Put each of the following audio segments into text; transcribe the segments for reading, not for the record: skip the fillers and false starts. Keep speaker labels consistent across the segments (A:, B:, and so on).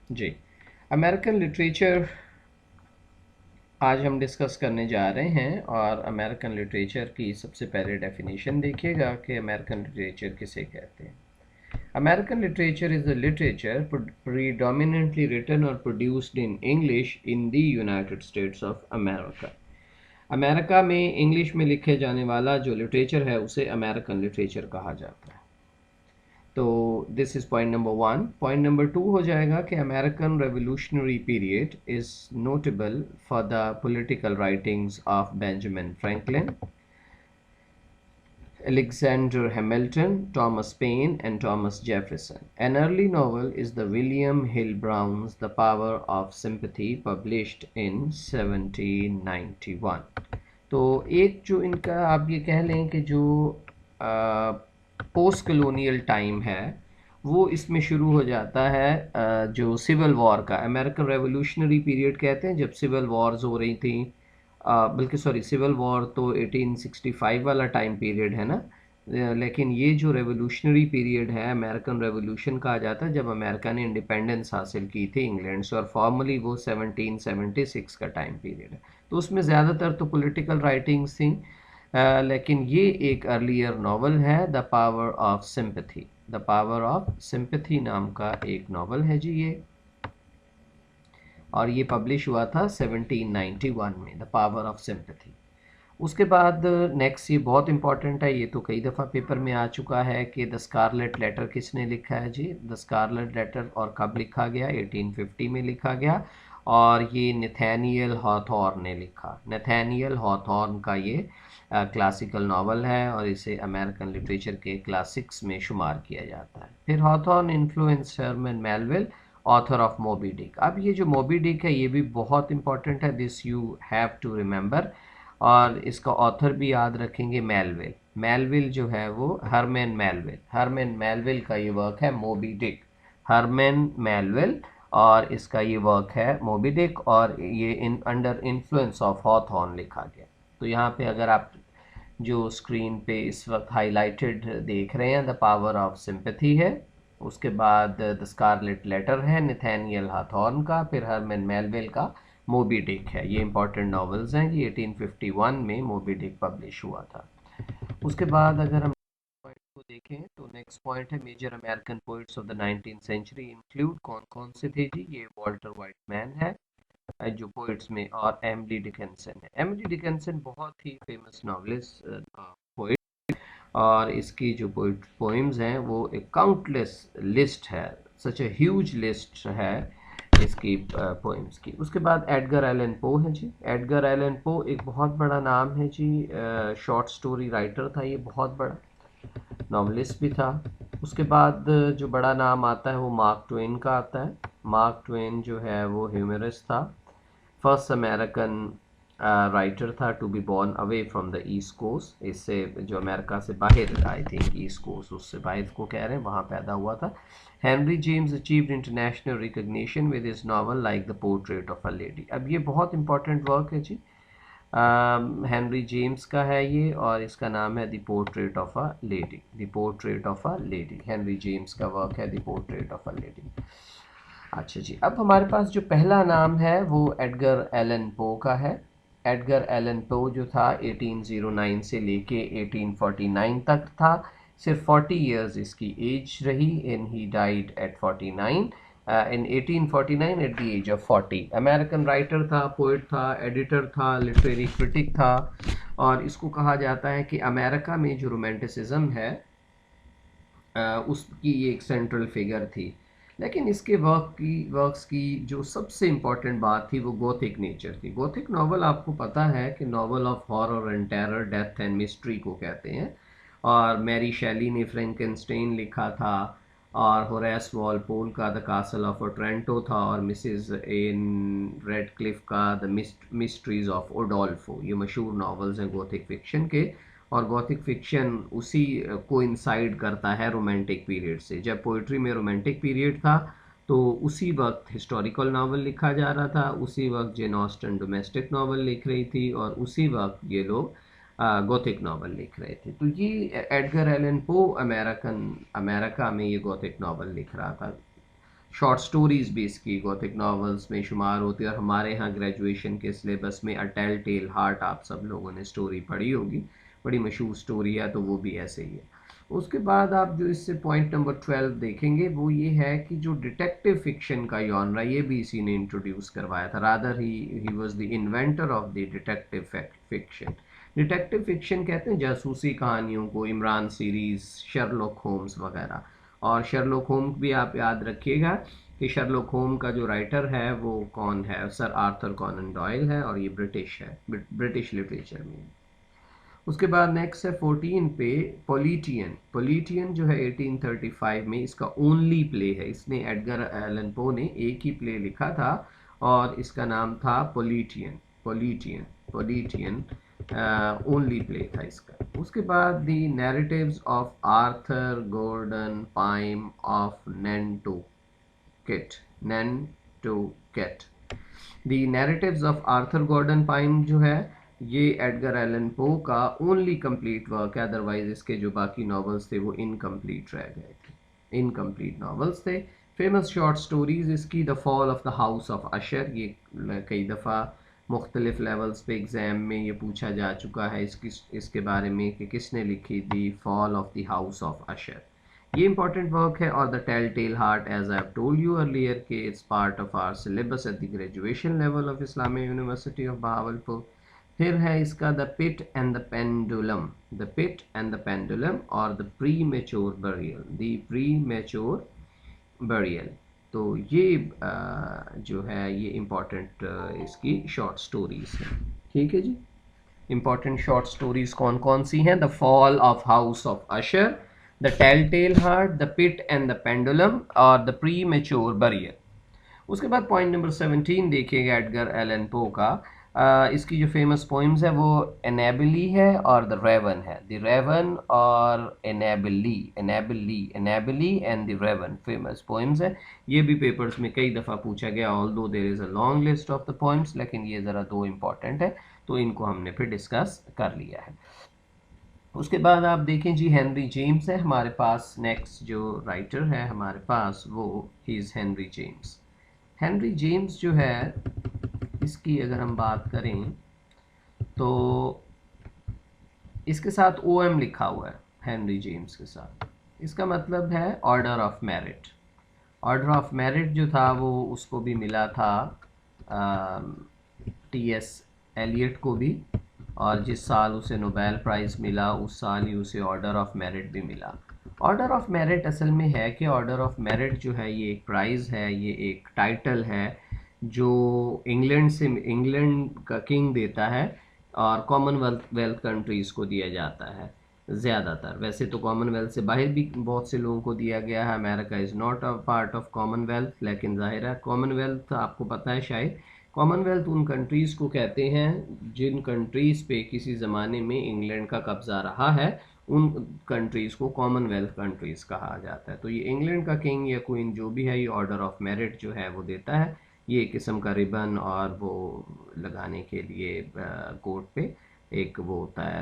A: जी, American literature आज हम discuss करने जा रहे हैं। और अमेरिकन लिटरेचर की सबसे पहले डेफिनेशन देखिएगा कि अमेरिकन लिटरेचर किसे कहते हैं। American literature is the literature predominantly written or produced in English in the United States of America। America में इंग्लिश में लिखे जाने वाला जो लिटरेचर है उसे अमेरिकन लिटरेचर कहा जाता है। तो this is point number one. Point number two हो जाएगा कि American revolutionary period is notable for the political writings of Benjamin Franklin, Alexander Hamilton, Thomas Paine, and Thomas Jefferson. An early novel is the William Hill Brown's The Power of Sympathy, published in 1791। तो एक जो इनका आप ये कह लें कि जो पोस्ट कलोनियल टाइम है वो इसमें शुरू हो जाता है। जो सिविल वॉर का अमेरिकन रेवोल्यूशनरी पीरियड कहते हैं, जब सिविल वॉर्स हो रही थी। बल्कि सॉरी, सिविल वॉर तो 1865 वाला टाइम पीरियड है ना। लेकिन ये जो रेवोल्यूशनरी पीरियड है अमेरिकन रेवोल्यूशन कहा जाता है, जब अमेरिका ने इंडिपेंडेंस हासिल की थी इंग्लैंड से, और फॉर्मली वो 1776 का टाइम पीरियड है। तो उसमें ज़्यादातर तो पॉलिटिकल राइटिंग्स थी। लेकिन ये एक अर्लियर नावल है, the power of sympathy. The power of sympathy नाम का एक नावल है जी ये, और ये पब्लिश हुआ था 1791 में, द पावर ऑफ सिंपैथी। उसके बाद नेक्स्ट, ये बहुत इंपॉर्टेंट है, ये तो कई दफ़ा पेपर में आ चुका है कि द स्कारलेट लेटर किसने लिखा है जी। द स्कारलेट लेटर और कब लिखा गया, 1850 में लिखा गया, और ये नथानियल हॉथॉर्न ने लिखा। नथानियल हॉथॉर्न का ये क्लासिकल नावल है और इसे अमेरिकन लिटरेचर के क्लासिक्स में शुमार किया जाता है। फिर Hawthorne influence Herman Melville, author of Moby Dick. अब ये जो मोबी डिक है ये भी बहुत इंपॉर्टेंट है, this you have to remember. और इसका ऑथर भी याद रखेंगे, मेलविल। मेलविल जो है वो हरमन मेलविल, हरमन मेलविल का ये वर्क है मोबी डिक। हरमन मेलविल, और इसका ये वर्क है मोबी डिक, और ये अंडर इन्फ्लुएंस ऑफ हॉथॉर्न लिखा गया। तो यहाँ पे अगर आप जो स्क्रीन पे इस वक्त हाईलाइटेड देख रहे हैं, द पावर ऑफ सिंपैथी है, उसके बाद द स्कारलेट लेटर है नथानियल हॉथॉर्न का, फिर हरमन मेलविल का मोबी डिक है। ये इंपॉर्टेंट नॉवेल्स हैं जी। 1851 में मोबी डिक पब्लिश हुआ था। उसके बाद अगर हम पॉइंट को देखें तो नेक्स्ट पॉइंट है major American poets of the 19th century include. कौन कौन से थे जी, ये वॉल्टर वाइटमैन है जो पोइट्स में, और एमिली डिकिंसन है। एमिली डिकिंसन बहुत ही फेमस नॉवलिस्ट पोइट, और इसकी जो पोइम्स हैं वो एक काउंटलेस लिस्ट है, सच ए ह्यूज लिस्ट है इसकी पोइम्स की। उसके बाद एडगर एलन पो है जी। एडगर एलन पो एक बहुत बड़ा नाम है जी, शॉर्ट स्टोरी राइटर था ये, बहुत बड़ा नॉवलिस्ट भी था। उसके बाद जो बड़ा नाम आता है वो मार्क ट्वेन का आता है। मार्क ट्वेन जो है वो ह्यूमरिस्ट था, फर्स्ट अमेरिकन राइटर था to be born away from the East Coast. इससे जो अमेरिका से बाहर, आई थिंक ईस्ट कोस्ट उससे बाहर को कह रहे हैं, वहाँ पैदा हुआ था। Henry James achieved international recognition with his novel like the portrait of a lady. अब ये बहुत इंपॉर्टेंट वर्क है जी, हेनरी जेम्स का है ये, और इसका नाम है the portrait of a lady. The portrait of a lady, Henry James का वर्क है the portrait of a lady. अच्छा जी, अब हमारे पास जो पहला नाम है वो एडगर एलन पो का है। एडगर एलन पो जो था 1809 से लेके 1849 तक था। सिर्फ 40 इयर्स इसकी एज रही, and he died at 49 in 1849 at the age of 40। American writer था, पोइट था, एडिटर था, लिटरेरी क्रिटिक था, और इसको कहा जाता है कि अमेरिका में जो रोमांटिसिज्म है उसकी ये एक सेंट्रल फिगर थी। लेकिन इसके वर्क्स की जो सबसे इम्पॉर्टेंट बात थी वो गोथिक नेचर थी। गोथिक नावल आपको पता है कि novel of horror and terror, death and mystery को कहते हैं। और मैरी शेली ने फ्रैंकेनस्टाइन लिखा था, और होरेस वॉलपोल का द कासल ऑफ ओट्रेंटो था, और मिसेस एन रेडक्लिफ का द मिस्ट्रीज ऑफ ओडोल्फो। ये मशहूर नावल्स हैं गोथिक फिक्शन के। और गॉथिक फिक्शन उसी को इंसाइड करता है रोमांटिक पीरियड से। जब पोइट्री में रोमांटिक पीरियड था तो उसी वक्त हिस्टोरिकल नावल लिखा जा रहा था, उसी वक्त जेन ऑस्टन डोमेस्टिक नावल लिख रही थी, और उसी वक्त ये लोग गॉथिक नावल लिख रहे थे। तो ये एडगर एलन पो अमेरिका में ये गॉथिक नावल लिख रहा था। शॉर्ट स्टोरीज भी इसकी गॉथिक नॉवेल्स में शुमार होती है, और हमारे यहाँ ग्रेजुएशन के सिलेबस में अ टेल टेल हार्ट आप सब लोगों ने स्टोरी पढ़ी होगी, बड़ी मशहूर स्टोरी है, तो वो भी ऐसे ही है। उसके बाद आप जो इससे पॉइंट नंबर 12 देखेंगे वो ये है कि जो डिटेक्टिव फिक्शन का जॉनरा, ये भी इसी ने इंट्रोड्यूस करवाया था। Rather he was the inventor of the detective fiction. Detective fiction कहते हैं जासूसी कहानियों को, इमरान सीरीज, शर्लॉक होम्स वगैरह। और शर्लॉक होम्स भी आप याद रखिएगा कि शर्लॉक होम का जो राइटर है वो कौन है, सर आर्थर कॉनन डॉयल है, और ये ब्रिटिश है, ब्रिटिश लिटरेचर में। उसके बाद नेक्स्ट है 14 पे पोलिटियन। पोलिटियन जो है 1835 में इसका ओनली प्ले है, इसने एडगर एलन पो ने एक ही प्ले लिखा था और इसका नाम था पोलिटियन। पोलिटियन पोलिटियन ओनली प्ले था इसका। उसके बाद the narratives of Arthur Gordon Pym of Nantucket. The narratives of Arthur Gordon Pym जो है ये एडगर एलन पो का ओनली कंप्लीट वर्क है, अदरवाइज इसके जो बाकी नॉवेल्स थे वो इनकम्प्लीट रह गए थे, इनकम्प्लीट नॉवेल्स थे। फेमस शॉर्ट स्टोरीज इसकी the fall of the house of Usher, ये कई दफ़ा मुख्तलिफ लेवल्स पे एग्ज़ाम में ये पूछा जा चुका है इसके बारे में कि किसने लिखी the fall of the house of Usher. ये इंपॉर्टेंट वर्क है। और the tell tell heart, as I have told you earlier कि it's part of our syllabus at the graduation level of Islamic University of Bahawalpur. फिर है इसका the pit and the pendulum, the pit and the pendulum, और the premature burial, the premature burial. तो ये जो है ये important इसकी शॉर्ट स्टोरीज हैं। ठीक है जी, इम्पॉर्टेंट शॉर्ट स्टोरीज कौन कौन सी हैं? The fall of house of Usher, the tell tell heart, the pit and the pendulum, और द प्री मेच्योर बरियल। उसके बाद पॉइंट नंबर 17 देखिएगा एडगर एलन पो का। इसकी जो फेमस पोइम्स है वो एनेबली है और द रेवन है। द रेवन और Annabel Lee, Annabel Lee and the Raven famous poems है। ये भी पेपर्स में कई दफ़ा पूछा गया, although there is a long list of the poems, लेकिन ये ज़रा दो इम्पॉर्टेंट है तो इनको हमने फिर डिस्कस कर लिया है। उसके बाद आप देखें जी हेनरी जेम्स है हमारे पास, नेक्स्ट जो राइटर है हमारे पास वो he is Henry James. Henry James जो है इसकी अगर हम बात करें तो इसके साथ OM लिखा हुआ है हेनरी जेम्स के साथ। इसका मतलब है order of merit. Order of merit जो था वो उसको भी मिला था TS एलियट को भी, और जिस साल उसे नोबेल प्राइज़ मिला उस साल ही उसे ऑर्डर ऑफ मेरिट भी मिला। ऑर्डर ऑफ मेरिट असल में है कि ऑर्डर ऑफ मेरिट जो है ये एक प्राइज़ है, ये एक टाइटल है जो इंग्लैंड का किंग देता है और कॉमनवेल्थ कंट्रीज़ को दिया जाता है ज़्यादातर। वैसे तो कॉमनवेल्थ से बाहर भी बहुत से लोगों को दिया गया है, America is not a part of Commonwealth, लेकिन ज़ाहिर है कॉमनवेल्थ आपको पता है शायद, कॉमनवेल्थ उन कंट्रीज़ को कहते हैं जिन कंट्रीज़ पे किसी ज़माने में इंग्लैंड का कब्ज़ा रहा है, उन कंट्रीज़ को कॉमनवेल्थ कंट्रीज़ कहा जाता है। तो ये इंग्लैंड का किंग या क्वीन जो भी है ये ऑर्डर ऑफ मेरिट जो है वो देता है। ये एक किस्म का रिबन और वो लगाने के लिए कोट पे एक वो होता है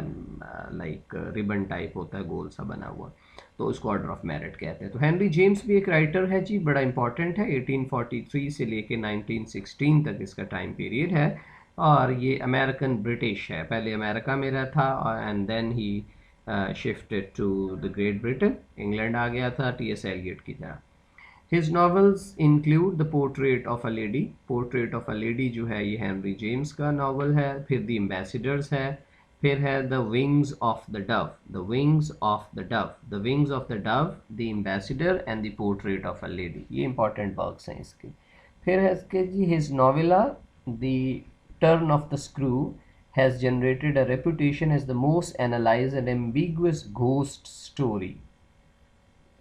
A: लाइक रिबन टाइप होता है गोल सा बना हुआ, तो उसको ऑर्डर ऑफ मेरिट कहते हैं। तो हेनरी जेम्स भी एक राइटर है जी, बड़ा इंपॉर्टेंट है। 1843 से लेके 1916 तक इसका टाइम पीरियड है, और ये अमेरिकन ब्रिटिश है। पहले अमेरिका में रहा था and then he shifted to the Great Britain, England आ गया था TS एलियट की तरह। His novels include The Portrait of a Lady, Portrait of a Lady जो है ये हेनरी जेम्स का नावल है। फिर The Ambassadors है, फिर है The Wings of the Dove, The Wings of the Dove, The Wings of the Dove, The Ambassador and The Portrait of a Lady, ये इंपॉर्टेंट वर्क्स हैं इसके। फिर है इसके जी His novella The Turn of the Screw has generated a reputation as the most analyzed and ambiguous ghost story,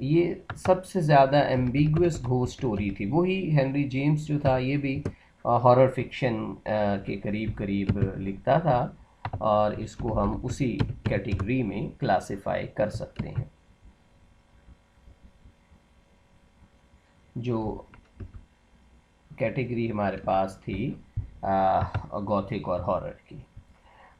A: ये सबसे ज़्यादा ambiguous ghost story थी। वही हेनरी जेम्स जो था ये भी हॉरर फिक्शन के करीब करीब लिखता था, और इसको हम उसी कैटेगरी में क्लासिफाई कर सकते हैं जो कैटेगरी हमारे पास थी गॉथिक और हॉरर की।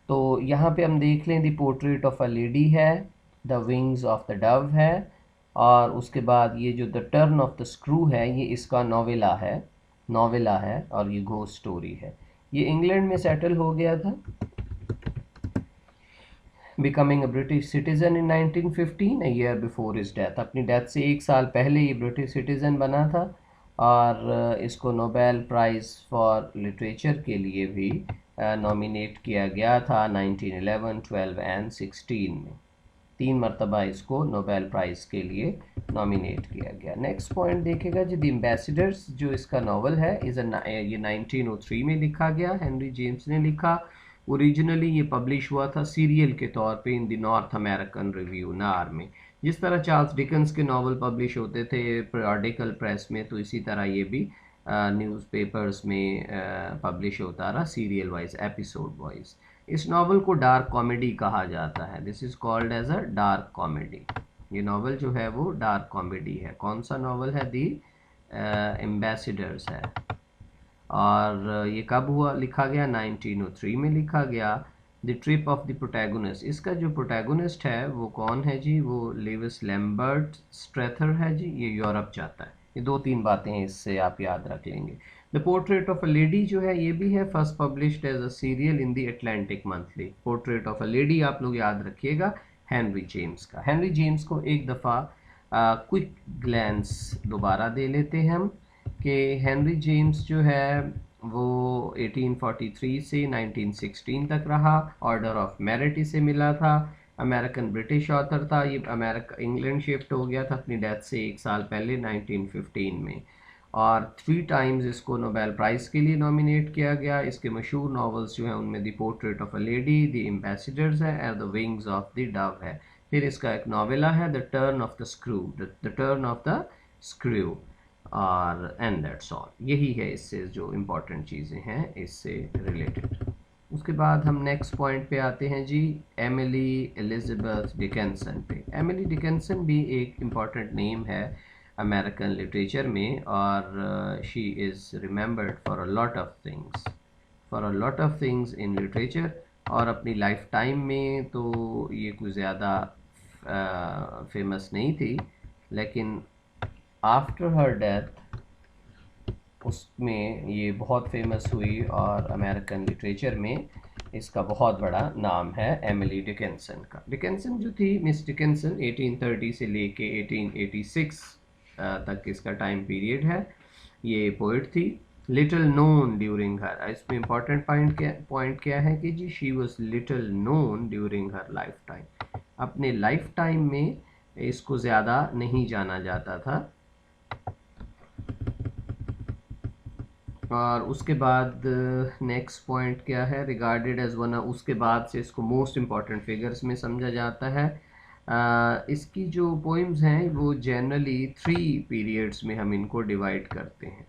A: तो यहाँ पे हम देख लें the portrait of a lady है, the wings of the dove है, और उसके बाद ये जो the turn of the screw है ये इसका नॉवेला है और ये घोस्ट स्टोरी है। ये इंग्लैंड में सेटल हो गया था, becoming a British citizen in 1915 a year before his death. अपनी डेथ से एक साल पहले ये ब्रिटिश सिटीजन बना था और इसको नोबेल प्राइज़ फॉर लिटरेचर के लिए भी नॉमिनेट किया गया था 1911, 12 एंड 16 में। 3 मरतबा इसको नोबेल प्राइज़ के लिए नॉमिनेट किया गया। नेक्स्ट पॉइंट देखेगा जी, द एम्बेसडर्स जो इसका नावल है ये 1903 में लिखा गया, हेनरी जेम्स ने लिखा। ओरिजिनली ये पब्लिश हुआ था सीरियल के तौर पे in the north American review नार में। जिस तरह चार्ल्स डिकन्स के नावल पब्लिश होते थे पीरियोडिकल प्रेस में, तो इसी तरह ये भी न्यूज़पेपर्स में पब्लिश होता रहा सीरियल वाइज, एपिसोड वाइज। इस नावल को डार्क कॉमेडी कहा जाता है, this is called as a dark comedy. ये नावल जो है वो डार्क कॉमेडी है। कौन सा नावल है? दी एम्बेसडर्स है। और ये कब हुआ लिखा गया? 1903 में लिखा गया। The trip of the protagonist, इसका जो प्रोटैगोनिस्ट है वो कौन है जी? वो लेविस लैम्बर्ट स्ट्रेथर है जी, ये यूरोप जाता है। ये 2-3 बातें हैं, इससे आप याद रख लेंगे। The portrait of a lady जो है ये भी है first published as a serial in the Atlantic Monthly. Portrait of a lady आप लोग याद रखिएगा, हेनरी जेम्स का। हेनरी जेम्स को एक दफ़ा क्विक ग्लैंस दोबारा दे लेते हैं हम कि हेनरी जेम्स जो है वो 1843 से 1916 तक रहा। ऑर्डर ऑफ मेरिट इसे मिला था। अमेरिकन ब्रिटिश ऑथर था। ये अमेरिका इंग्लैंड शिफ्ट हो गया था अपनी डेथ से एक साल पहले 1915 में। और 3 टाइम्स इसको नोबेल प्राइज़ के लिए नॉमिनेट किया गया। इसके मशहूर नावल्स जो हैं उनमें the portrait of a lady, the ambassadors है और the wings of the dove है। फिर इसका एक नावेला है the turn of the screw, the turn of the screw. और एंड दैट्स ऑल, यही है इससे जो इम्पोर्टेंट चीज़ें हैं इससे रिलेटेड। उसके बाद हम नेक्स्ट पॉइंट पे आते हैं जी, एमिली एलिजाबेथ डिकिंसन पे। एमिली डिकिंसन भी एक इम्पॉर्टेंट नेम है अमेरिकन लिटरेचर में और she is remembered for a lot of things in literature. और अपनी लाइफ टाइम में तो ये कुछ ज़्यादा फेमस नहीं थी, लेकिन आफ्टर हर डेथ उसमें ये बहुत फेमस हुई और अमेरिकन लिटरेचर में इसका बहुत बड़ा नाम है एमिली डिकिंसन का। डिकिंसन जो थी, मिस डिकिंसन 1830 से लेके 1886 तक इसका टाइम पीरियड है। ये पोइट थी। लिटिल नोन ड्यूरिंग हर, इसमें इम्पॉर्टेंट पॉइंट क्या है कि जी she was little known during her lifetime. अपने लाइफ टाइम में इसको ज़्यादा नहीं जाना जाता था। और उसके बाद नेक्स्ट पॉइंट क्या है? रिगार्डेड एज वन, उसके बाद से इसको मोस्ट इम्पॉर्टेंट फिगर्स में समझा जाता है। इसकी जो पोइम्स हैं वो जनरली 3 पीरियड्स में हम इनको डिवाइड करते हैं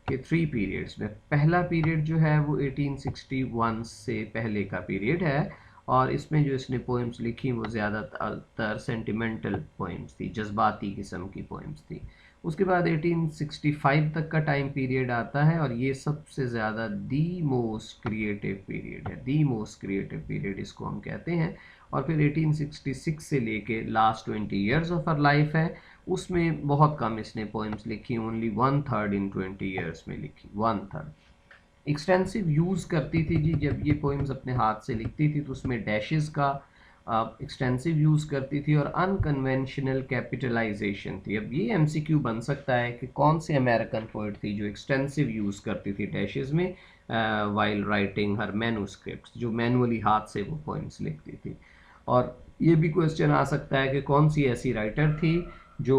A: कि 3 पीरियड्स में। पहला पीरियड जो है वो 1861 से पहले का पीरियड है और इसमें जो इसने पोइम्स लिखी वो ज़्यादातर सेंटिमेंटल पोइम्स थी, जज्बाती किस्म की पोइम्स थी। उसके बाद 1865 तक का टाइम पीरियड आता है और ये सबसे ज़्यादा दी मोस्ट क्रिएटिव पीरियड है, दी मोस्ट क्रिएटिव पीरियड इसको हम कहते हैं। और फिर 1866 से लेके last 20 years of her life है, उसमें बहुत कम इसने पोइम्स लिखी, ओनली 1/3 इन 20 ईयर्स में लिखी, 1/3। एक्सटेंसिव यूज़ करती थी जी, जब ये पोइम्स अपने हाथ से लिखती थी तो उसमें डैशेस का एक्सटेंसिव यूज़ करती थी और अनकन्वेंशनल कैपिटलाइजेशन थी। अब ये एमसीक्यू बन सकता है कि कौन सी अमेरिकन पोइट थी जो एक्सटेंसिव यूज़ करती थी डैशेस में वाइल राइटिंग हर मैन्युस्क्रिप्ट्स, जो मैनुअली हाथ से वो पोइम्स लिखती थी। और ये भी क्वेश्चन आ सकता है कि कौन सी ऐसी राइटर थी जो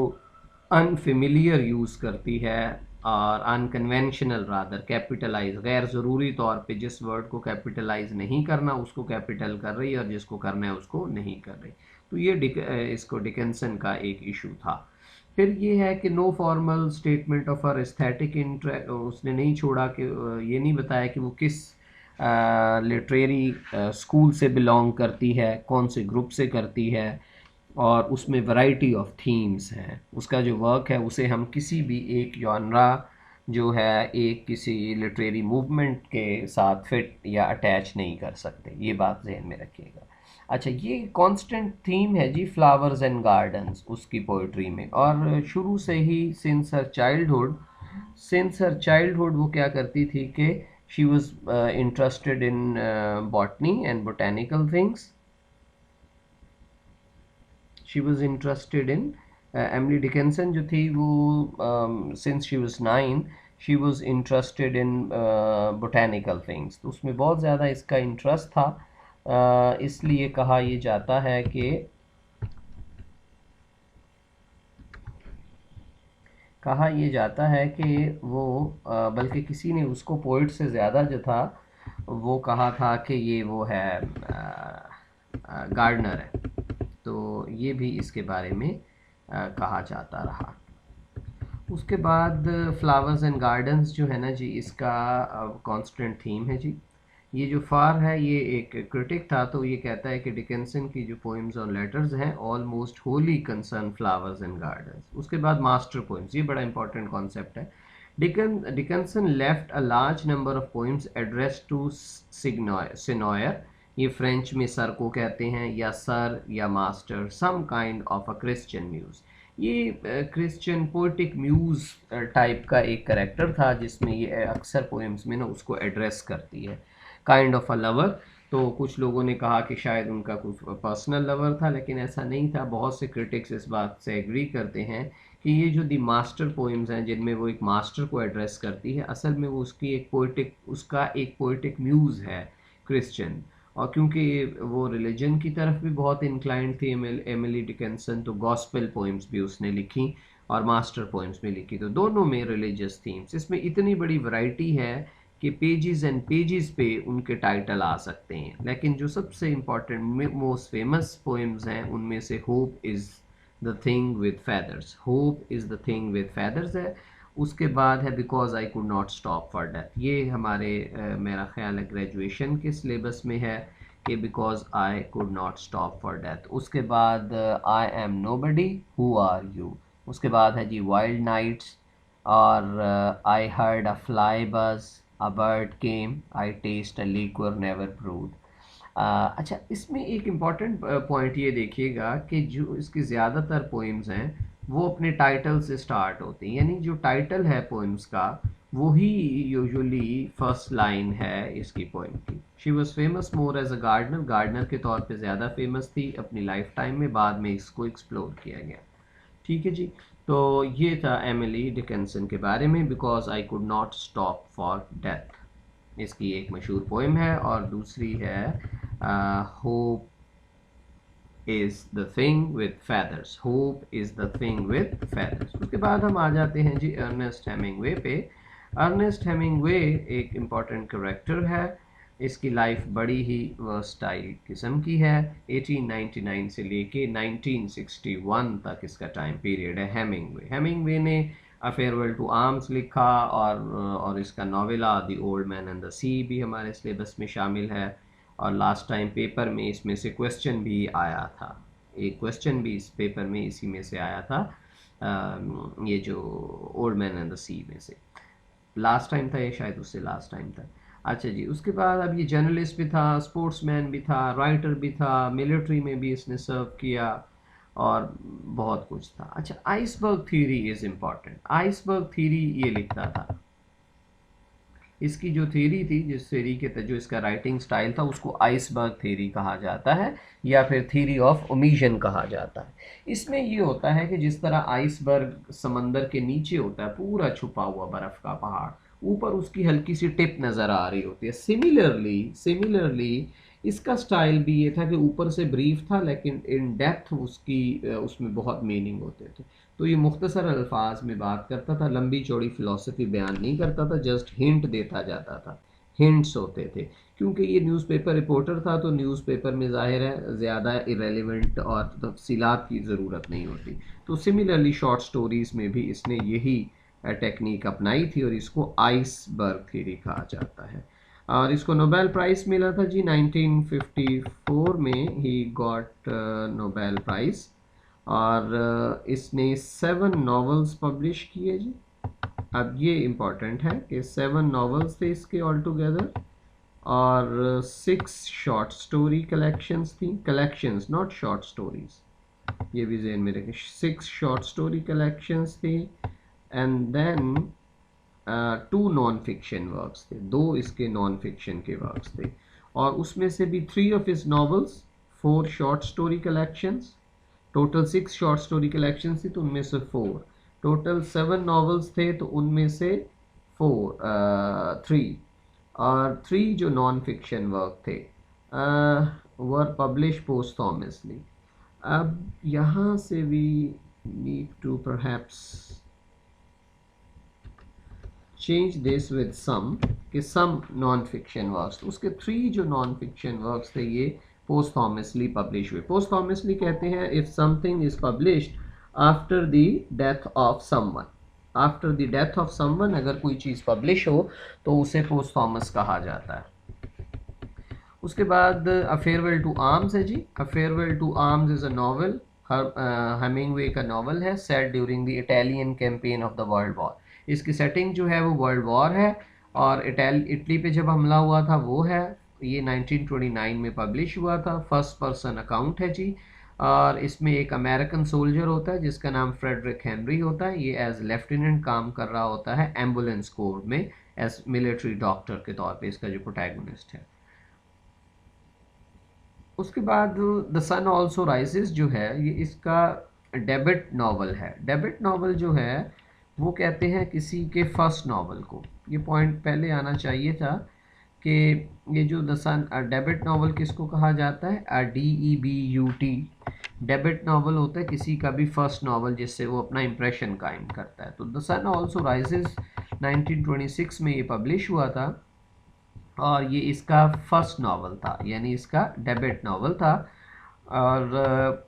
A: अनफेमिलियर यूज़ करती है और अनकन्वेंशनल रादर कैपिटलाइज, गैर ज़रूरी तौर पे जिस वर्ड को कैपिटलाइज नहीं करना उसको कैपिटल कर रही और जिसको करना है उसको नहीं कर रही। तो ये इसको डिकिंसन का एक इशू था। फिर ये है कि no formal statement of her aesthetic interest, उसने नहीं छोड़ा कि ये नहीं बताया कि वो किस लिटरेरी स्कूल से बिलोंग करती है, कौन से ग्रुप से करती है। और उसमें वैरायटी ऑफ थीम्स हैं। उसका जो वर्क है उसे हम किसी भी एक जॉनरा जो है एक किसी लिटरेरी मूवमेंट के साथ फिट या अटैच नहीं कर सकते, ये बात जहन में रखिएगा। अच्छा, ये कांस्टेंट थीम है जी फ्लावर्स एंड गार्डन्स उसकी पोइट्री में, और शुरू से ही सिंस हर चाइल्डहुड वो क्या करती थी कि she was interested in botany and botanical things. She was interested in Emily Dickinson जो थी वो since she was 9 she was interested in botanical things, तो उसमें बहुत ज़्यादा इसका इंटरेस्ट था। इसलिए कहा ये जाता है कि वो बल्कि किसी ने उसको पोइट से ज़्यादा जो था वो कहा था कि ये वो है गार्डनर है। तो ये भी इसके बारे में कहा जाता रहा। उसके बाद फ्लावर्स एंड गार्डन्स जो है ना जी, इसका कांस्टेंट थीम है जी। ये जो फार है ये एक क्रिटिक था, तो ये कहता है कि डिकेंसन की जो पोइम्स और लेटर्स हैं almost wholly concern flowers and gardens. उसके बाद मास्टर पोइम्स, ये बड़ा इंपॉर्टेंट कॉन्सेप्ट है। Dickinson left a large number of poems address to seigneur. ये फ्रेंच में सर को कहते हैं, या सर या master, some kind of a Christian muse. ये क्रिश्चियन पोइटिक म्यूज टाइप का एक करेक्टर था जिसमें ये अक्सर पोएम्स में ना उसको एड्रेस करती है, काइंड ऑफ अ लवर। तो कुछ लोगों ने कहा कि शायद उनका कुछ पर्सनल लवर था, लेकिन ऐसा नहीं था। बहुत से क्रिटिक्स इस बात से एग्री करते हैं कि ये जो दी मास्टर पोएम्स हैं जिनमें वो एक मास्टर को एड्रेस करती है, असल में वो उसका एक पोइटिक म्यूज़ है क्रिश्चियन। और क्योंकि वो रिलीजन की तरफ भी बहुत इंक्लाइंड थी एमिली डिकिंसन, तो गॉस्पेल पोइम्स भी उसने लिखी और मास्टर पोइम्स भी लिखी, तो दोनों में रिलीजियस थीम्स। इसमें इतनी बड़ी वैरायटी है कि पेजेस एंड पेजेस पे उनके टाइटल आ सकते हैं। लेकिन जो सबसे इम्पोर्टेंट मोस्ट फेमस पोइम्स हैं उनमें से hope is the thing with feathers, hope is the thing with feathers है। उसके बाद है because I could not stop for death. ये हमारे मेरा ख्याल है ग्रेजुएशन के सिलेबस में है कि because I could not stop for death. उसके बाद I am nobody who are you. उसके बाद है जी वाइल्ड नाइट्स, और I heard a fly buzz, a bird came, I taste a liquor never brewed. अच्छा, इसमें एक इम्पॉर्टेंट पॉइंट ये देखिएगा कि जो इसकी ज़्यादातर पोइम्स हैं वो अपने टाइटल से स्टार्ट होती हैं, यानी जो टाइटल है पोइम्स का वही यूजुअली फर्स्ट लाइन है इसकी पोइम की। She was famous more as a gardener, gardener के तौर पे ज़्यादा फेमस थी अपनी लाइफ टाइम में, बाद में इसको एक्सप्लोर किया गया। ठीक है जी। तो ये था एमिली डिकिंसन के बारे में, because I could not stop for death इसकी एक मशहूर पोइम है। और दूसरी है hope is the thing with feathers, hope is the thing with feathers. उसके बाद हम आ जाते हैं जी अर्नेस्ट हेमिंगवे पे। अर्नेस्ट हेमिंगवे एक इम्पॉर्टेंट करेक्टर है। इसकी लाइफ बड़ी ही वर्सटाइल किस्म की है। 1899 से लेके 1961 तक इसका टाइम पीरियड है। हेमिंगवे ने अ फेयरवेल टू आर्म्स लिखा, और इसका novella the old man and the sea भी हमारे सिलेबस में शामिल है। और लास्ट टाइम पेपर में इसमें से क्वेश्चन भी आया था, एक क्वेश्चन भी इस पेपर में इसी में से आया था, ये जो ओल्ड मैन एंड द सी में से। लास्ट टाइम था ये, शायद उससे लास्ट टाइम था। अच्छा जी, उसके बाद अब ये जर्नलिस्ट भी था, स्पोर्ट्समैन भी था, राइटर भी था, मिलिट्री में भी इसने सर्व किया, और बहुत कुछ था। अच्छा, iceberg theory is important. Iceberg theory ये लिखता था, इसकी जो थ्योरी थी, जिस थ्योरी के जो इसका राइटिंग स्टाइल था उसको आइसबर्ग थ्योरी कहा जाता है, या फिर थ्योरी ऑफ ओमिशन कहा जाता है। इसमें ये होता है कि जिस तरह आइसबर्ग समंदर के नीचे होता है पूरा छुपा हुआ बर्फ का पहाड़, ऊपर उसकी हल्की सी टिप नज़र आ रही होती है। सिमिलरली इसका स्टाइल भी ये था कि ऊपर से ब्रीफ था लेकिन इन डेप्थ उसमें बहुत मीनिंग होते थे। तो ये मुख्तसर अल्फाज में बात करता था, लंबी चौड़ी फ़िलॉसफी बयान नहीं करता था, जस्ट हिंट देता जाता था, हिंट्स होते थे। क्योंकि ये न्यूज़पेपर रिपोर्टर था तो न्यूज़पेपर में ज़ाहिर है ज़्यादा इरेलीवेंट और तफसीलात की ज़रूरत नहीं होती। तो सिमिलरली शॉर्ट स्टोरीज़ में भी इसने यही टेक्निक अपनाई थी, और इसको आइसबर्ग थ्योरी कहा जाता है। और इसको नोबेल प्राइज़ मिला था जी 1954 में, ही गॉट नोबेल प्राइज़। और इसने 7 नॉवेल्स पब्लिश किए जी। अब ये इम्पॉर्टेंट है कि 7 नॉवेल्स थे इसके ऑल टुगेदर, और 6 शॉर्ट स्टोरी कलेक्शंस थी, कलेक्शंस नॉट शॉर्ट स्टोरीज, ये भी ज़हन में रखें। 6 शॉर्ट स्टोरी कलेक्शंस थी and then 2 non fiction works थे, 2 इसके नॉन फिक्शन के वर्क्स थे, और उसमें से भी 3 of his novels, 4 short story collections, total 6 short story collections थी तो उनमें से 4, टोटल 7 नॉवेल्स थे तो उनमें से 3, और 3 जो नॉन फिक्शन वर्क थे वर पब्लिश पोस्टथॉमसली। अब यहाँ से we need to perhaps change this with some, कि सम नॉन फिक्शन वर्क्स, उसके 3 जो नॉन फिक्शन वर्क्स थे ये पोस्टथॉमसली पब्लिश हुए। पोस्टथॉमसली कहते हैं if something is published after the death of someone, after the death of someone अगर कोई चीज़ पब्लिश हो तो उसे पोस्टथॉमस कहा जाता है। उसके बाद अ फेयरवेल टू आर्म्स है जी। A farewell to arms is a novel, Hemingway का नॉवल है, set during the Italian campaign of the world war. इसकी सेटिंग जो है वो वर्ल्ड वॉर है, और इटली पे जब हमला हुआ था वो है। ये 1929 में पब्लिश हुआ था, फर्स्ट पर्सन अकाउंट है जी। और इसमें एक अमेरिकन सोल्जर होता है जिसका नाम फ्रेडरिक हेनरी होता है, ये एज लेफ्टिनेंट काम कर रहा होता है एम्बुलेंस कोर में, एज मिलिट्री डॉक्टर के तौर पे इसका जो प्रोटैगनिस्ट है। उसके बाद द सन ऑल्सो राइजेस जो है ये इसका डेबिट नॉवल है। डेबिट नॉवल जो है वो कहते हैं किसी के फर्स्ट नॉवल को, ये पॉइंट पहले आना चाहिए था कि ये जो द सन डेबिट नॉवल किसको कहा जाता है, DEBUT। डेबिट नॉवल होता है किसी का भी फर्स्ट नॉवल जिससे वो अपना इम्प्रेशन कायम करता है। तो द सन ऑल्सो राइजेस 1926 में ये पब्लिश हुआ था, और ये इसका फर्स्ट नॉवल था, यानी इसका डेब्यूट नॉवल था। और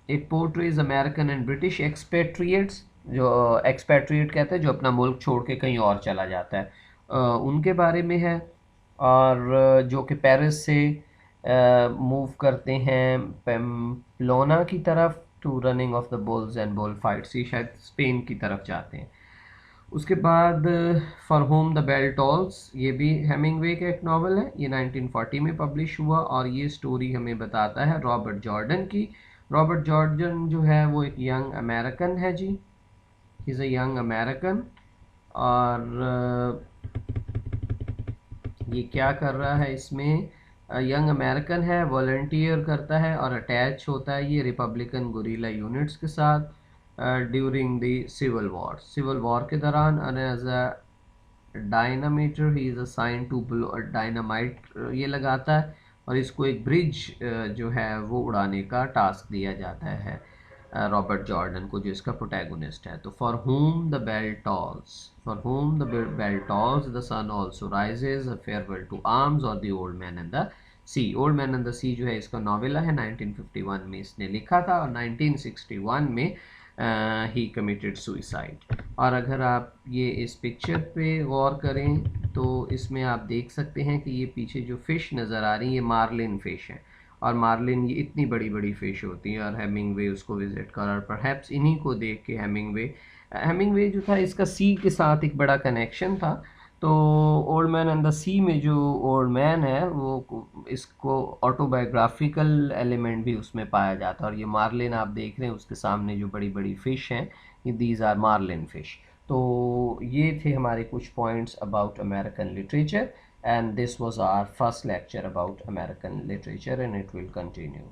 A: it portrays American and British expatriates, जो एक्सपेट्रिएट कहते हैं जो अपना मुल्क छोड़ के कहीं और चला जाता है, उनके बारे में है। और जो कि पेरिस से मूव करते हैं पेम्प्लोना की तरफ to running of the bulls and bull fights, ये शायद स्पेन की तरफ जाते हैं। उसके बाद for whom the bell tolls, ये भी हेमिंगवे का एक नावल है, ये 1940 में पब्लिश हुआ, और ये स्टोरी हमें बताता है रॉबर्ट जॉर्डन की। रॉबर्ट जॉर्डन जो है वो एक यंग अमेरिकन है जी, इज़ अ यंग अमेरिकन। और ये क्या कर रहा है इसमें, यंग अमेरिकन है, वॉलंटियर करता है और अटैच होता है ये रिपब्लिकन गुरिल्ला यूनिट्स के साथ during the civil war. Civil war के दौरान as a dynamiter he is assigned to blow dynamite, ये लगाता है और इसको एक ब्रिज जो है वो उड़ाने का टास्क दिया जाता है रॉबर्ट जॉर्डन को, जो इसका प्रोटैगनिस्ट है। तो for whom the bell tolls, for whom the bell tolls the sun also rises, a farewell to arms और the old man and the sea. Old man and the sea जो है इसका novella है, 1951 में इसने लिखा था, और 1961 में ही कमिटेड सुइसाइड। और अगर आप ये इस पिक्चर पे गौर करें तो इसमें आप देख सकते हैं कि ये पीछे जो फ़िश नज़र आ रही है ये मार्लिन फ़िश है, और मार्लिन ये इतनी बड़ी बड़ी फ़िश होती है, और हेमिंगवे उसको विज़िट कर, और परहैप्स इन्हीं को देख के हेमिंगवे जो था इसका सी के साथ एक बड़ा कनेक्शन था। तो ओल्ड मैन एंड द सी में जो ओल्ड मैन है वो इसको ऑटोबायोग्राफिकल एलिमेंट भी उसमें पाया जाता है, और ये मार्लिन आप देख रहे हैं उसके सामने जो बड़ी बड़ी फ़िश हैं ये दीज आर मार्लिन फ़िश। तो ये थे हमारे कुछ points about American literature, and this was our first lecture about American literature, and it will continue.